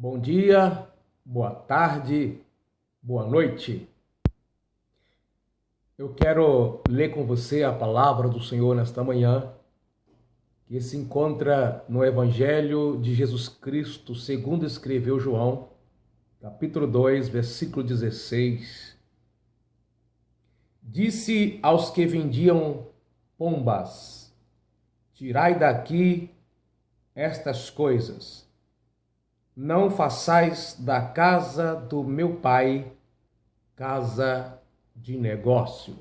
Bom dia, boa tarde, boa noite. Eu quero ler com você a palavra do Senhor nesta manhã, que se encontra no Evangelho de Jesus Cristo, segundo escreveu João, capítulo 2, versículo 16. Disse aos que vendiam pombas: tirai daqui estas coisas. Não façais da casa do meu pai casa de negócio.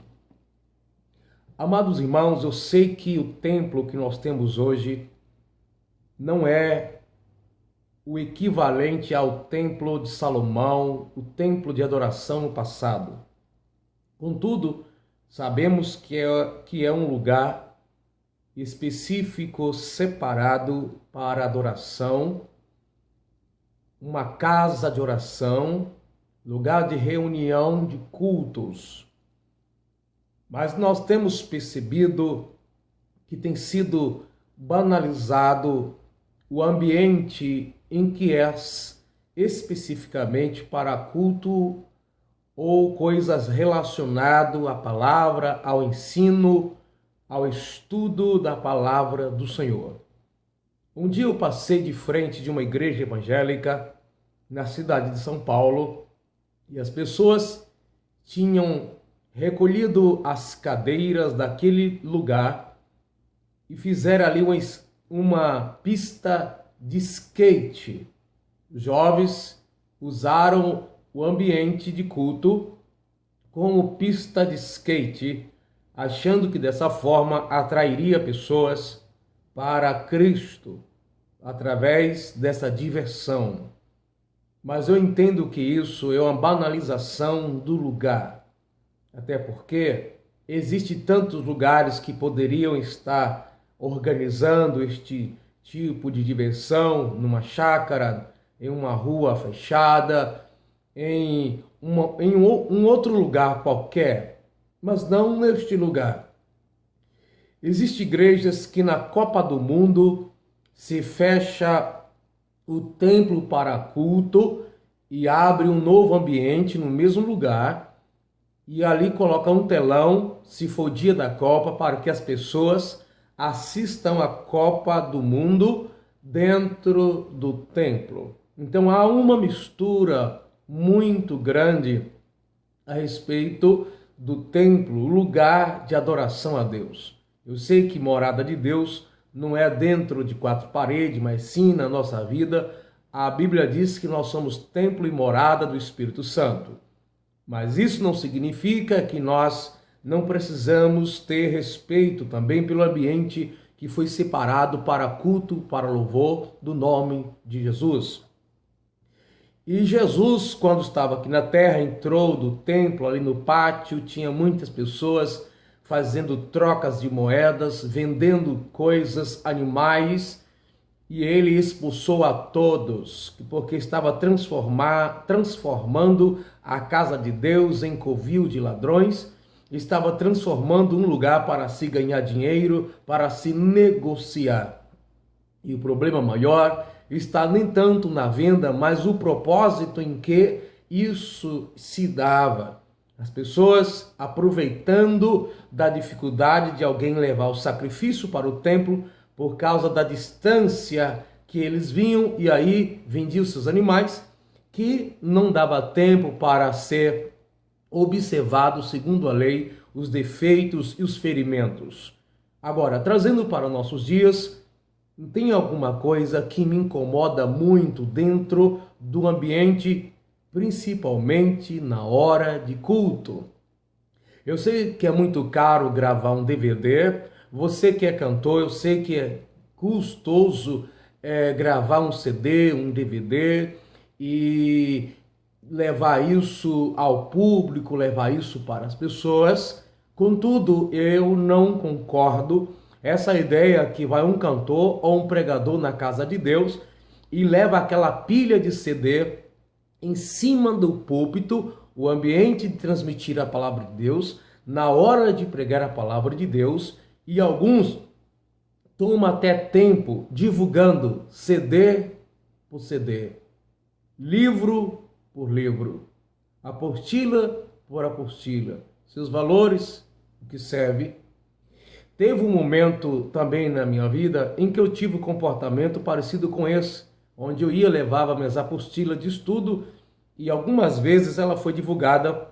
Amados irmãos, eu sei que o templo que nós temos hoje não é o equivalente ao templo de Salomão, o templo de adoração no passado. Contudo, sabemos que é um lugar específico, separado para adoração, uma casa de oração, lugar de reunião de cultos. Mas nós temos percebido que tem sido banalizado o ambiente em que é especificamente para culto ou coisas relacionadas à palavra, ao ensino, ao estudo da palavra do Senhor. Um dia eu passei de frente de uma igreja evangélica na cidade de São Paulo e as pessoas tinham recolhido as cadeiras daquele lugar e fizeram ali uma pista de skate. Os jovens usaram o ambiente de culto como pista de skate, achando que dessa forma atrairia pessoas para Cristo através dessa diversão. Mas eu entendo que isso é uma banalização do lugar. Até porque existem tantos lugares que poderiam estar organizando este tipo de diversão numa chácara, em uma rua fechada, em um outro lugar qualquer, mas não neste lugar. Existem igrejas que na Copa do Mundo se fecha o templo para culto e abre um novo ambiente no mesmo lugar e ali coloca um telão, se for dia da Copa, para que as pessoas assistam a Copa do Mundo dentro do templo. Então há uma mistura muito grande a respeito do templo, lugar de adoração a Deus. Eu sei que morada de Deus não é dentro de quatro paredes, mas sim na nossa vida. A Bíblia diz que nós somos templo e morada do Espírito Santo. Mas isso não significa que nós não precisamos ter respeito também pelo ambiente que foi separado para culto, para louvor do nome de Jesus. E Jesus, quando estava aqui na terra, entrou do templo, ali no pátio, tinha muitas pessoas fazendo trocas de moedas, vendendo coisas, animais, e ele expulsou a todos, porque estava transformando a casa de Deus em covil de ladrões, estava transformando um lugar para se ganhar dinheiro, para se negociar. E o problema maior está nem tanto na venda, mas o propósito em que isso se dava. As pessoas aproveitando da dificuldade de alguém levar o sacrifício para o templo por causa da distância que eles vinham, e aí vendiam seus animais, que não dava tempo para ser observado segundo a lei os defeitos e os ferimentos. Agora, trazendo para nossos dias, tem alguma coisa que me incomoda muito dentro do ambiente, principalmente na hora de culto. Eu sei que é muito caro gravar um DVD, você que é cantor, eu sei que é custoso gravar um CD, um DVD e levar isso ao público, levar isso para as pessoas. Contudo, eu não concordo essa ideia que vai um cantor ou um pregador na casa de Deus e leva aquela pilha de CD em cima do púlpito, o ambiente de transmitir a palavra de Deus, na hora de pregar a palavra de Deus, e alguns tomam até tempo divulgando CD por CD. livro por livro, apostila por apostila, seus valores, o que serve. Teve um momento também na minha vida em que eu tive um comportamento parecido com esse, onde eu levava minhas apostilas de estudo e algumas vezes ela foi divulgada,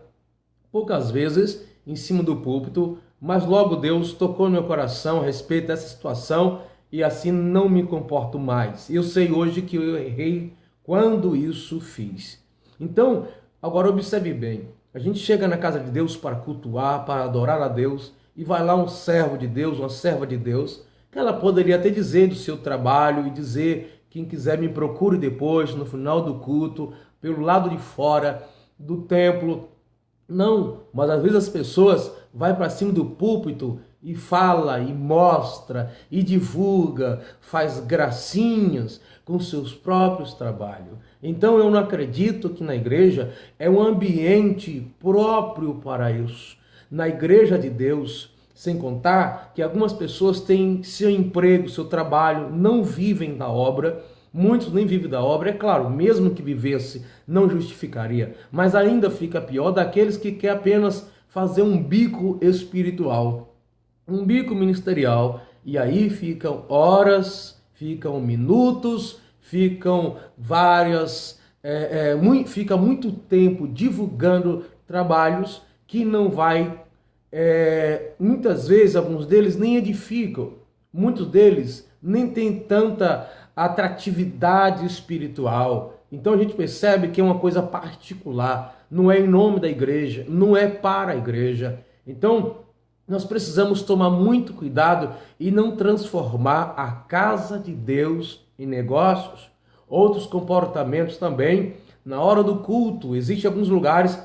poucas vezes, em cima do púlpito, mas logo Deus tocou no meu coração a respeito dessa situação e assim não me comporto mais. Eu sei hoje que eu errei quando isso fiz. Então, agora observe bem, a gente chega na casa de Deus para cultuar, para adorar a Deus, e vai lá um servo de Deus, uma serva de Deus, que ela poderia até dizer do seu trabalho e dizer, quem quiser me procure depois, no final do culto, pelo lado de fora do templo. Não, mas às vezes as pessoas vão para cima do púlpito e fala, e mostra, e divulga, faz gracinhas com seus próprios trabalhos. Então eu não acredito que na igreja é um ambiente próprio para isso. Na igreja de Deus, sem contar que algumas pessoas têm seu emprego, seu trabalho, não vivem da obra, muitos nem vivem da obra, é claro, mesmo que vivesse, não justificaria, mas ainda fica pior daqueles que querem apenas fazer um bico espiritual, um bico ministerial, e aí ficam horas, ficam minutos, ficam fica muito tempo divulgando trabalhos que não vai, muitas vezes, alguns deles nem edificam, muitos deles nem têm tanta atratividade espiritual. Então a gente percebe que é uma coisa particular, não é em nome da igreja, não é para a igreja. Então nós precisamos tomar muito cuidado e não transformar a casa de Deus em negócios. Outros comportamentos também, na hora do culto, existem alguns lugares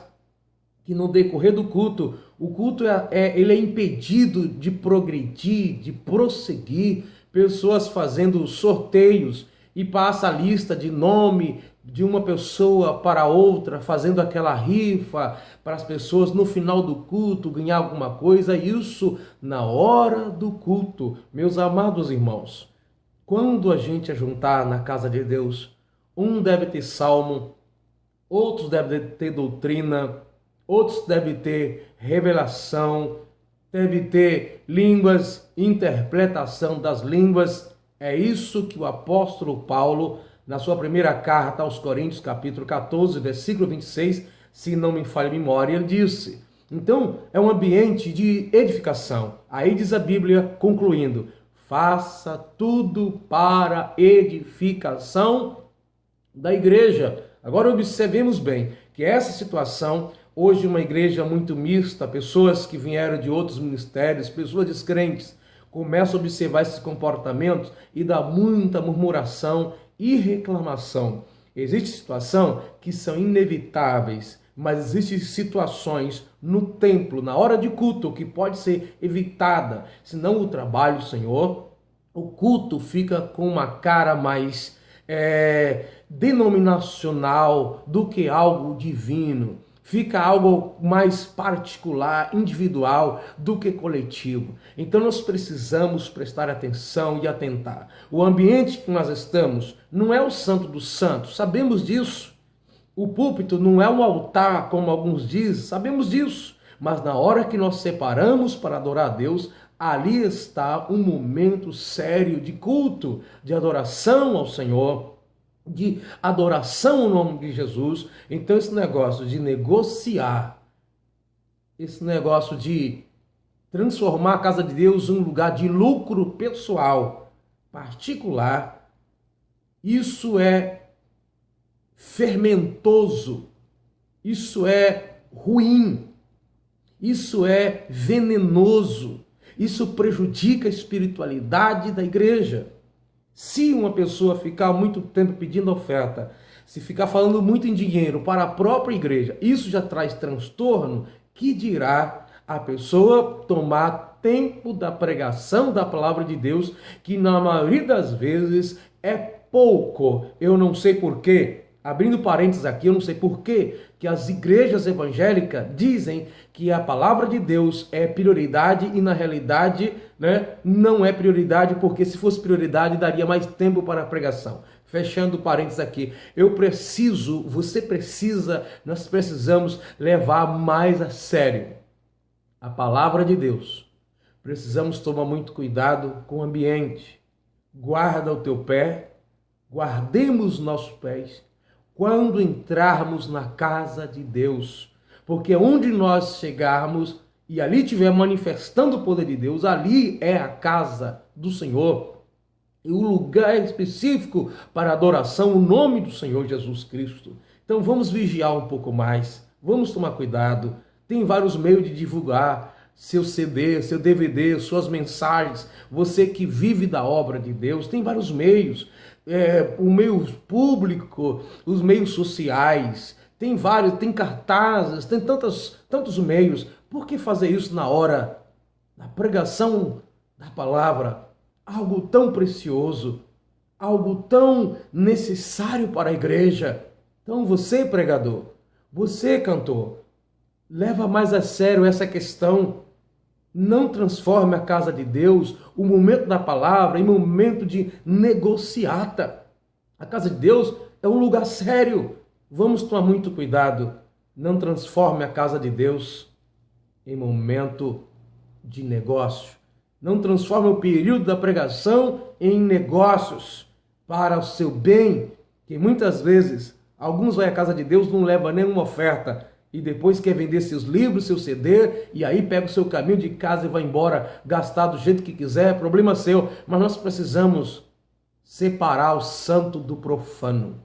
que no decorrer do culto, o culto ele é impedido de progredir, de prosseguir, pessoas fazendo sorteios e passa a lista de nome de uma pessoa para outra, fazendo aquela rifa para as pessoas no final do culto ganhar alguma coisa, isso na hora do culto. Meus amados irmãos, quando a gente ajuntar na casa de Deus, um deve ter salmo, outros devem ter doutrina, outros devem ter revelação, deve ter línguas, interpretação das línguas. É isso que o apóstolo Paulo, na sua primeira carta aos Coríntios, capítulo 14, versículo 26, se não me falha a memória, ele disse. Então, é um ambiente de edificação. Aí diz a Bíblia, concluindo, faça tudo para edificação da igreja. Agora observemos bem que essa situação, hoje uma igreja muito mista, pessoas que vieram de outros ministérios, pessoas descrentes, começam a observar esses comportamentos e dá muita murmuração e reclamação. Existem situações que são inevitáveis, mas existem situações no templo, na hora de culto, que pode ser evitada, senão o trabalho do Senhor, o culto fica com uma cara mais denominacional do que algo divino. Fica algo mais particular, individual, do que coletivo. Então nós precisamos prestar atenção e atentar. O ambiente que nós estamos não é o santo dos santos, sabemos disso. O púlpito não é um altar, como alguns dizem, sabemos disso. Mas na hora que nós separamos para adorar a Deus, ali está um momento sério de culto, de adoração ao Senhor, de adoração ao nome de Jesus. Então esse negócio de negociar, esse negócio de transformar a casa de Deus em um lugar de lucro pessoal, particular, isso é fermentoso, isso é ruim, isso é venenoso, isso prejudica a espiritualidade da igreja. Se uma pessoa ficar muito tempo pedindo oferta, se ficar falando muito em dinheiro para a própria igreja, isso já traz transtorno, que dirá a pessoa tomar tempo da pregação da palavra de Deus, que na maioria das vezes é pouco. Eu não sei porquê. Abrindo parênteses aqui, eu não sei por que as igrejas evangélicas dizem que a palavra de Deus é prioridade e na realidade, não é prioridade, porque se fosse prioridade daria mais tempo para a pregação. Fechando parênteses aqui, eu preciso, você precisa, nós precisamos levar mais a sério a palavra de Deus. Precisamos tomar muito cuidado com o ambiente. Guarda o teu pé, guardemos nossos pés quando entrarmos na casa de Deus. Porque onde nós chegarmos e ali estiver manifestando o poder de Deus, ali é a casa do Senhor. E o lugar específico para adoração, o nome do Senhor Jesus Cristo. Então vamos vigiar um pouco mais, vamos tomar cuidado. Tem vários meios de divulgar seu CD, seu DVD, suas mensagens. Você que vive da obra de Deus, tem vários meios. O meio público, os meios sociais, tem vários, tem cartazes, tem tantos meios. Por que fazer isso na hora da pregação da palavra? Algo tão precioso, algo tão necessário para a igreja. Então você, pregador, você, cantor, leva mais a sério essa questão. Não transforme a casa de Deus, o momento da palavra, em momento de negociata. A casa de Deus é um lugar sério. Vamos tomar muito cuidado. Não transforme a casa de Deus em momento de negócio. Não transforme o período da pregação em negócios para o seu bem, que muitas vezes alguns vão à casa de Deus, não levam nenhuma oferta e depois quer vender seus livros, seu CD, e aí pega o seu caminho de casa e vai embora, gastar do jeito que quiser, problema seu. Mas nós precisamos separar o santo do profano.